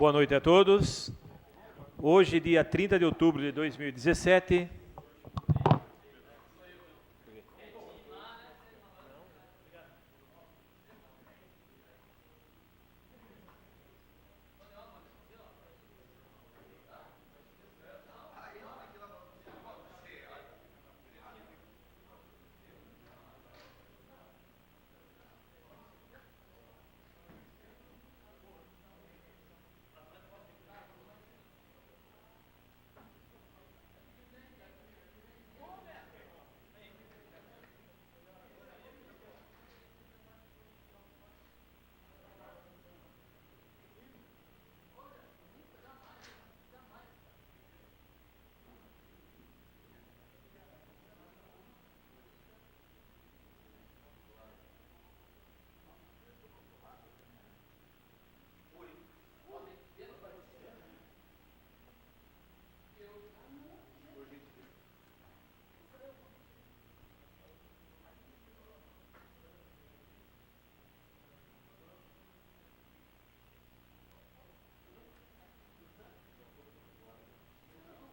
Boa noite a todos. Hoje, dia 30 de outubro de 2017.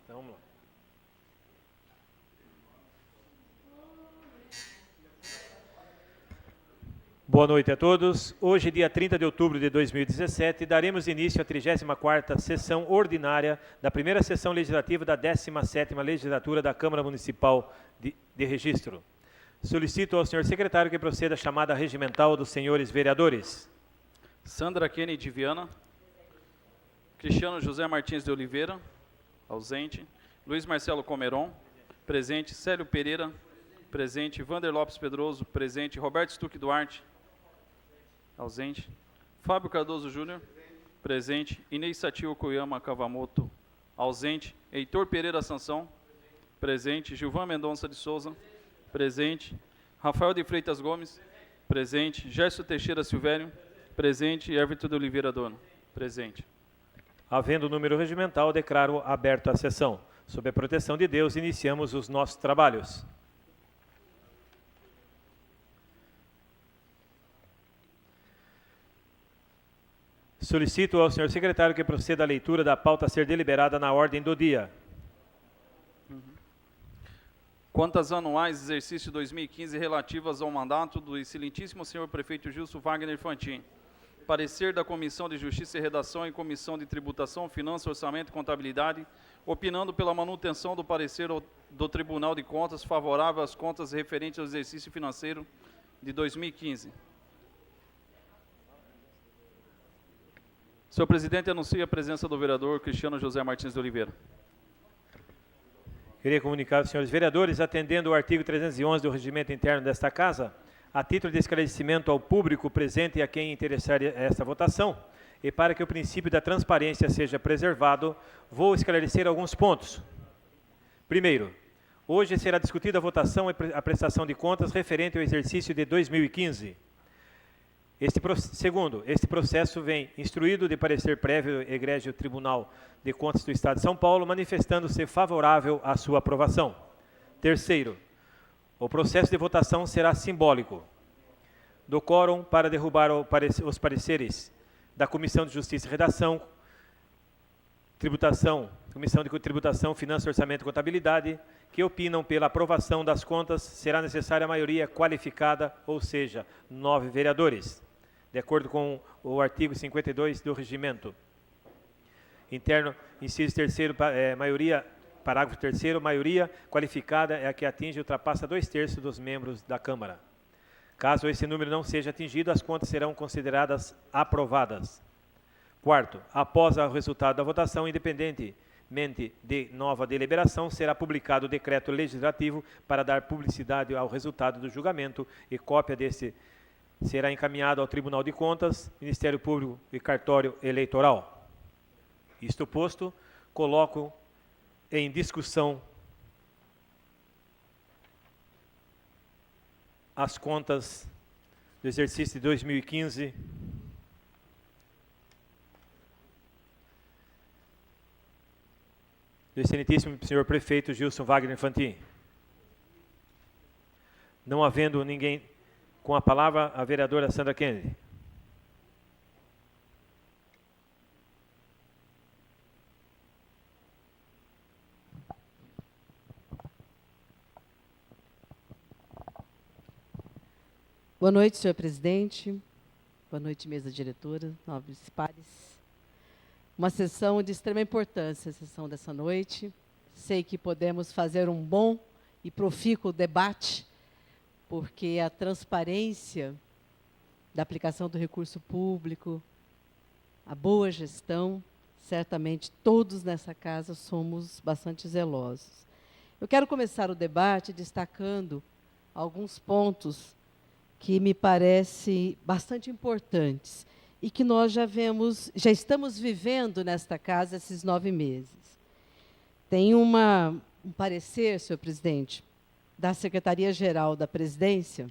Então, vamos lá. Boa noite a todos. Hoje, dia 30 de outubro de 2017, daremos início à 34ª sessão ordinária da primeira sessão legislativa da 17ª legislatura da Câmara Municipal de Registro. Solicito ao senhor secretário que proceda à chamada regimental dos senhores vereadores. Sandra Kennedy Viana. Cristiano José Martins de Oliveira. Ausente. Luiz Marcelo Comeron. Presente. Célio Pereira. Presente. Vander Lopes Pedroso. Presente. Roberto Stuck Duarte. Ausente. Fábio Cardoso Júnior. Presente. Inês Satio Koyama Kavamoto. Ausente. Heitor Pereira Sansão. Presente. Gilvan Mendonça de Souza. Presente. Rafael de Freitas Gomes. Presente. Gerson Teixeira Silvério. Presente. Everton de Oliveira Dono. Presente. Havendo número regimental, declaro aberto a sessão. Sob a proteção de Deus, iniciamos os nossos trabalhos. Solicito ao senhor secretário que proceda à leitura da pauta a ser deliberada na ordem do dia. Quantas anuais exercício 2015 relativas ao mandato do excelentíssimo senhor prefeito Gilson Wagner Fantin. Parecer da Comissão de Justiça e Redação e Comissão de Tributação, Finanças, Orçamento e Contabilidade, opinando pela manutenção do parecer do Tribunal de Contas favorável às contas referentes ao exercício financeiro de 2015. Senhor presidente, anuncio a presença do vereador Cristiano José Martins de Oliveira. Queria comunicar aos senhores vereadores, atendendo ao artigo 311 do regimento interno desta Casa, a título de esclarecimento ao público presente e a quem interessar esta votação, e para que o princípio da transparência seja preservado, vou esclarecer alguns pontos. Primeiro, hoje será discutida a votação e a prestação de contas referente ao exercício de 2015. Segundo, este processo vem instruído de parecer prévio egrégio Tribunal de Contas do Estado de São Paulo, manifestando-se favorável à sua aprovação. Terceiro, o processo de votação será simbólico. Do quórum para derrubar os pareceres da Comissão de Justiça e Redação, Comissão de Tributação, Finanças, Orçamento e Contabilidade, que opinam pela aprovação das contas, será necessária a maioria qualificada, ou seja, 9 vereadores, de acordo com o artigo 52 do Regimento Interno, inciso 3º, maioria, parágrafo 3º, maioria qualificada é a que atinge e ultrapassa 2/3 dos membros da Câmara. Caso esse número não seja atingido, as contas serão consideradas aprovadas. Quarto, após o resultado da votação, independentemente de nova deliberação, será publicado o decreto legislativo para dar publicidade ao resultado do julgamento e cópia desse será encaminhado ao Tribunal de Contas, Ministério Público e Cartório Eleitoral. Isto posto, coloco em discussão as contas do exercício de 2015 do excelentíssimo senhor prefeito Gilson Wagner Fantin. Não havendo ninguém com a palavra, a vereadora Sandra Kennedy. Boa noite, senhor presidente. Boa noite, mesa diretora, nobres pares. Uma sessão de extrema importância, a sessão dessa noite. Sei que podemos fazer um bom e profícuo debate, porque a transparência da aplicação do recurso público, a boa gestão, certamente todos nessa casa somos bastante zelosos. Eu quero começar o debate destacando alguns pontos que me parecem bastante importantes e que nós já estamos vivendo nesta casa esses 9 meses. Tem um parecer, senhor presidente, da Secretaria-Geral da Presidência,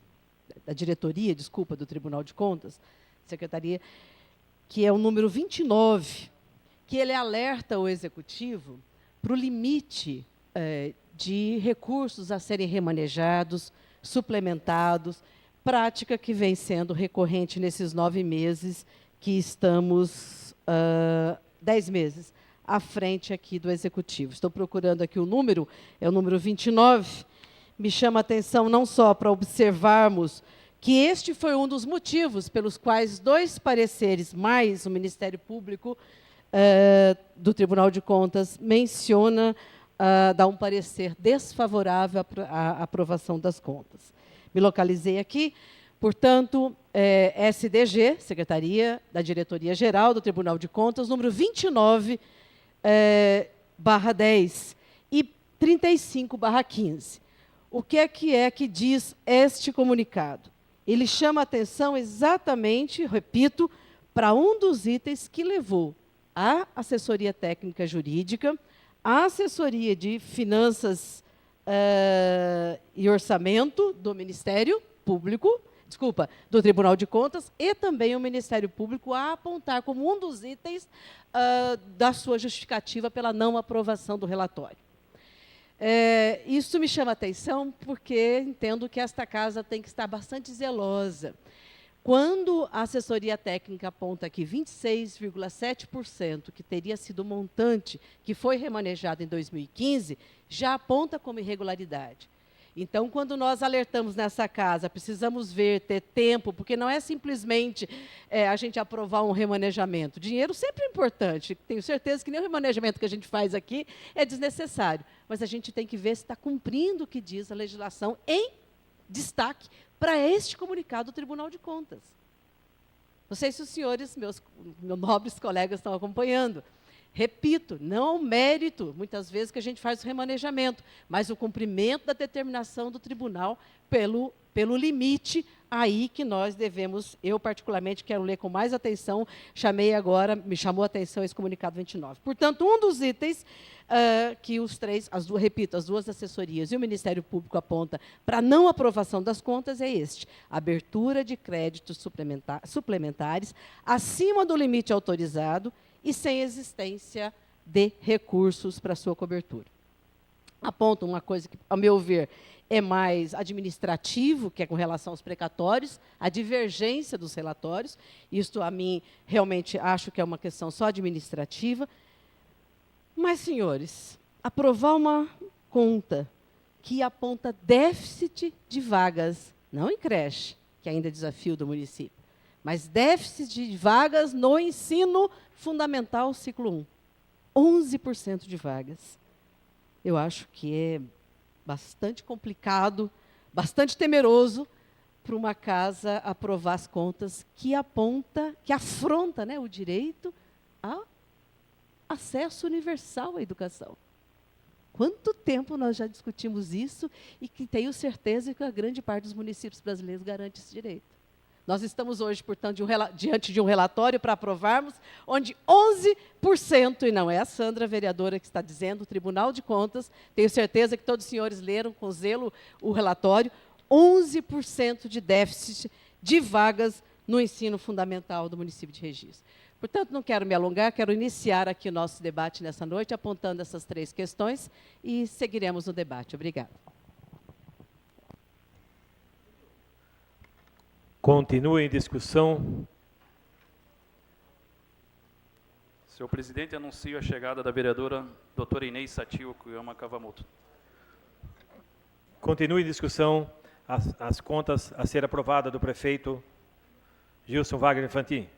da Diretoria, desculpa, do Tribunal de Contas, Secretaria, que é o número 29, que ele alerta o Executivo para o limite de recursos a serem remanejados, suplementados, prática que vem sendo recorrente nesses 9 meses que estamos, 10 meses, à frente aqui do Executivo. Estou procurando aqui o número, é o número 29. Me chama a atenção não só para observarmos que este foi um dos motivos pelos quais 2 pareceres, mais o Ministério Público do Tribunal de Contas, menciona dar um parecer desfavorável à aprovação das contas. Me localizei aqui, portanto, SDG, Secretaria da Diretoria-Geral do Tribunal de Contas, número 29, /10 e 35/15. O que é que diz este comunicado? Ele chama a atenção exatamente, repito, para um dos itens que levou a assessoria técnica jurídica, a assessoria de finanças e orçamento do Ministério Público, do Tribunal de Contas, e também o Ministério Público a apontar como um dos itens da sua justificativa pela não aprovação do relatório. Isso me chama a atenção porque entendo que esta casa tem que estar bastante zelosa. Quando a assessoria técnica aponta que 26,7%, que teria sido o montante que foi remanejado em 2015, já aponta como irregularidade. Então, quando nós alertamos nessa casa, precisamos ver, ter tempo, porque não é simplesmente a gente aprovar um remanejamento. Dinheiro sempre é importante. Tenho certeza que nem o remanejamento que a gente faz aqui é desnecessário. Mas a gente tem que ver se está cumprindo o que diz a legislação em destaque para este comunicado do Tribunal de Contas. Não sei se os senhores, meus nobres colegas, estão acompanhando. Repito, não é um mérito, muitas vezes, que a gente faz o remanejamento, mas o cumprimento da determinação do tribunal pelo limite aí que nós devemos, eu particularmente quero ler com mais atenção, me chamou a atenção esse comunicado 29. Portanto, um dos itens que as duas assessorias e o Ministério Público aponta para não aprovação das contas é este: abertura de créditos suplementares acima do limite autorizado e sem existência de recursos para sua cobertura. Aponta uma coisa que, ao meu ver, é mais administrativo, que é com relação aos precatórios, a divergência dos relatórios. Isto, a mim, realmente acho que é uma questão só administrativa. Mas, senhores, aprovar uma conta que aponta déficit de vagas, não em creche, que ainda é desafio do município, mas déficit de vagas no ensino fundamental ciclo 1, 11% de vagas. Eu acho que é bastante complicado, bastante temeroso para uma casa aprovar as contas que afronta, né, o direito a acesso universal à educação. Quanto tempo nós já discutimos isso e que tenho certeza que a grande parte dos municípios brasileiros garante esse direito. Nós estamos hoje, portanto, diante de um relatório para aprovarmos, onde 11%, e não é a Sandra, vereadora, que está dizendo, o Tribunal de Contas, tenho certeza que todos os senhores leram com zelo o relatório, 11% de déficit de vagas no ensino fundamental do município de Regis. Portanto, não quero me alongar, quero iniciar aqui o nosso debate nessa noite, apontando essas 3 questões, e seguiremos no debate. Obrigada. Continua em discussão. Senhor presidente, anuncio a chegada da vereadora doutora Inês Satil Kuyama Cavamoto. Continua em discussão as contas a ser aprovada do prefeito Gilson Wagner Infantin.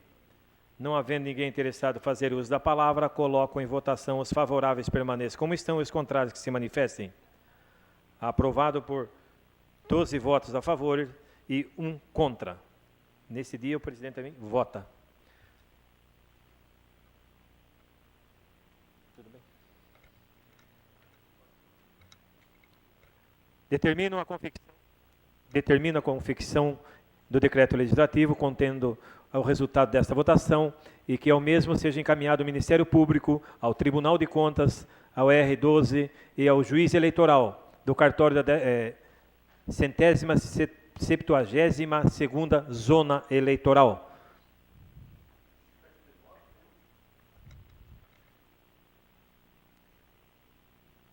Não havendo ninguém interessado em fazer uso da palavra, coloco em votação os favoráveis permaneçam como estão e os contrários que se manifestem. Aprovado por 12 votos a favor e 1 contra. Nesse dia, o presidente também vota. Tudo bem? Determino a confecção do decreto legislativo contendo o resultado desta votação e que ao mesmo seja encaminhado ao Ministério Público, ao Tribunal de Contas, ao R12 e ao juiz eleitoral do cartório da 172ª Zona Eleitoral.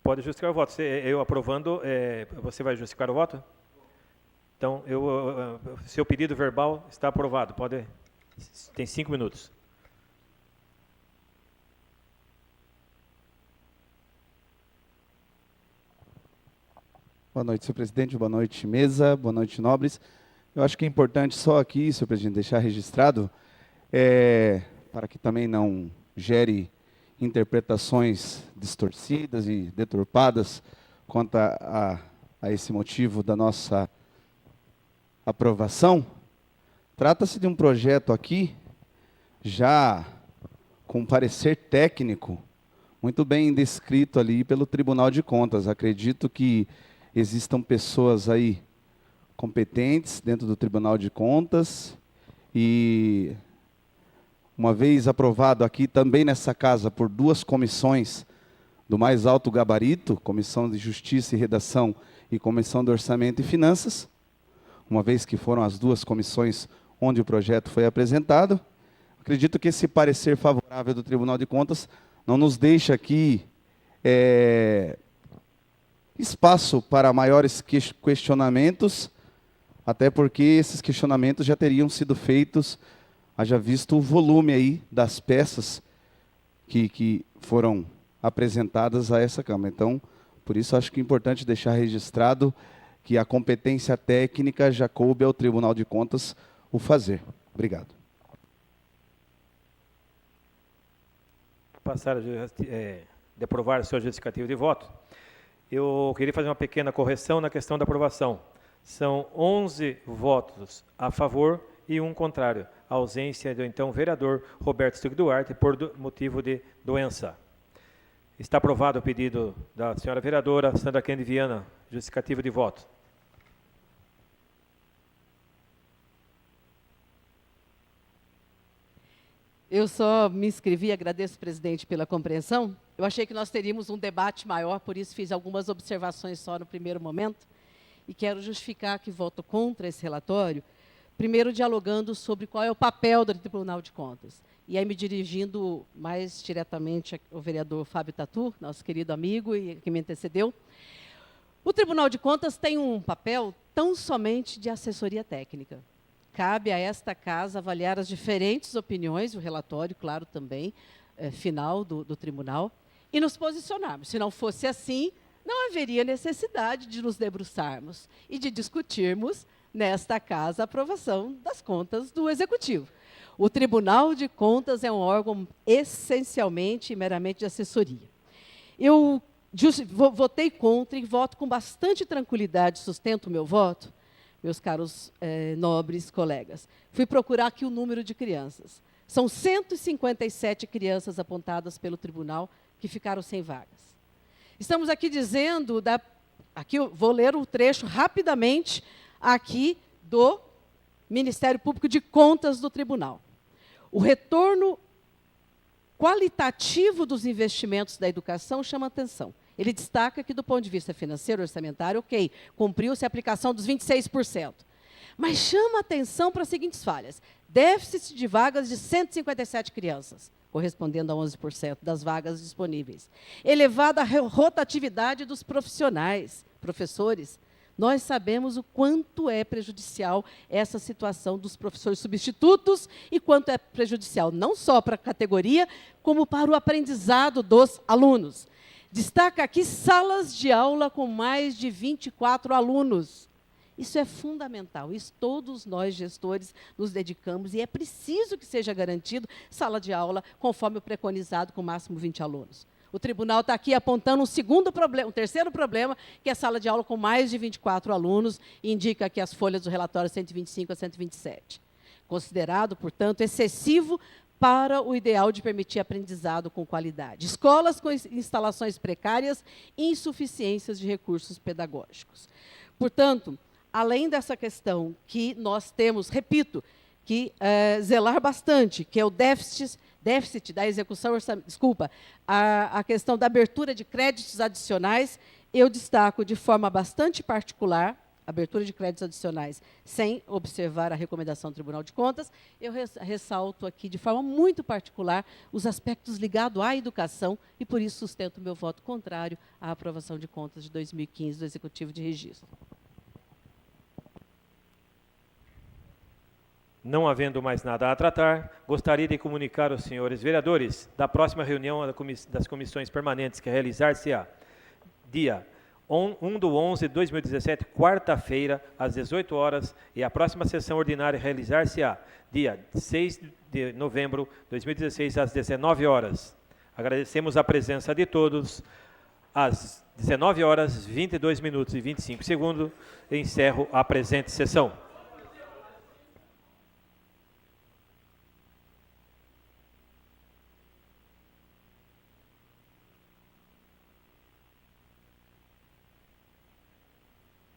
Pode justificar o voto. Eu aprovando, você vai justificar o voto? Então, seu pedido verbal está aprovado. Tem 5 minutos. Boa noite, senhor presidente. Boa noite, mesa. Boa noite, nobres. Eu acho que é importante só aqui, senhor presidente, deixar registrado, para que também não gere interpretações distorcidas e deturpadas quanto a esse motivo da nossa aprovação. Trata-se de um projeto aqui, já com parecer técnico, muito bem descrito ali pelo Tribunal de Contas. Acredito que existam pessoas aí competentes dentro do Tribunal de Contas e, uma vez aprovado aqui também nessa casa por 2 comissões do mais alto gabarito, Comissão de Justiça e Redação e Comissão de Orçamento e Finanças, uma vez que foram as 2 comissões onde o projeto foi apresentado, acredito que esse parecer favorável do Tribunal de Contas não nos deixa aqui espaço para maiores questionamentos, até porque esses questionamentos já teriam sido feitos, haja visto o volume aí das peças que foram apresentadas a essa Câmara. Então, por isso acho que é importante deixar registrado que a competência técnica já coube ao Tribunal de Contas o fazer. Passar de aprovar o seu justificativo de voto, eu queria fazer uma pequena correção na questão da aprovação. São 11 votos a favor e 1 contrário. A ausência do então vereador Roberto Stug Duarte por motivo de doença. Está aprovado o pedido da senhora vereadora Sandra Kennedy Viana, justificativo de voto. Eu só me inscrevi, agradeço, presidente, pela compreensão. Eu achei que nós teríamos um debate maior, por isso fiz algumas observações só no primeiro momento, e quero justificar que voto contra esse relatório, primeiro dialogando sobre qual é o papel do Tribunal de Contas. E aí me dirigindo mais diretamente ao vereador Fábio Tatu, nosso querido amigo e que me antecedeu. O Tribunal de Contas tem um papel tão somente de assessoria técnica. Cabe a esta casa avaliar as diferentes opiniões, o relatório, claro, também, final do tribunal, e nos posicionarmos. Se não fosse assim, não haveria necessidade de nos debruçarmos e de discutirmos nesta casa a aprovação das contas do Executivo. O Tribunal de Contas é um órgão essencialmente e meramente de assessoria. Eu votei contra e voto com bastante tranquilidade, sustento o meu voto, meus caros nobres colegas. Fui procurar aqui o número de crianças. São 157 crianças apontadas pelo tribunal que ficaram sem vagas. Estamos aqui dizendo, aqui eu vou ler o trecho rapidamente aqui do Ministério Público de Contas do Tribunal. O retorno qualitativo dos investimentos da educação chama atenção. Ele destaca que, do ponto de vista financeiro, orçamentário, ok, cumpriu-se a aplicação dos 26%. Mas chama atenção para as seguintes falhas. Déficit de vagas de 157 crianças, correspondendo a 11% das vagas disponíveis. Elevada rotatividade dos profissionais, professores. Nós sabemos o quanto é prejudicial essa situação dos professores substitutos e quanto é prejudicial não só para a categoria, como para o aprendizado dos alunos. Destaca aqui salas de aula com mais de 24 alunos. Isso é fundamental, isso todos nós gestores nos dedicamos e é preciso que seja garantido sala de aula conforme o preconizado com máximo 20 alunos. O tribunal está aqui apontando um terceiro problema, que é a sala de aula com mais de 24 alunos, e indica aqui as folhas do relatório 125 a 127. Considerado, portanto, excessivo para o ideal de permitir aprendizado com qualidade. Escolas com instalações precárias e insuficiências de recursos pedagógicos. Portanto, além dessa questão que nós temos, repito, que zelar bastante, que é o déficit da execução orçamentária, a questão da abertura de créditos adicionais, eu destaco de forma bastante particular, abertura de créditos adicionais sem observar a recomendação do Tribunal de Contas, eu ressalto aqui de forma muito particular os aspectos ligados à educação e, por isso, sustento meu voto contrário à aprovação de contas de 2015 do Executivo de Registro. Não havendo mais nada a tratar, gostaria de comunicar aos senhores vereadores da próxima reunião das comissões permanentes que realizar-se-á dia 1/11/2017, quarta-feira, às 18 horas, e a próxima sessão ordinária realizar-se-á dia 6 de novembro de 2016, às 19 horas. Agradecemos a presença de todos. Às 19 horas, 22 minutos e 25 segundos, encerro a presente sessão.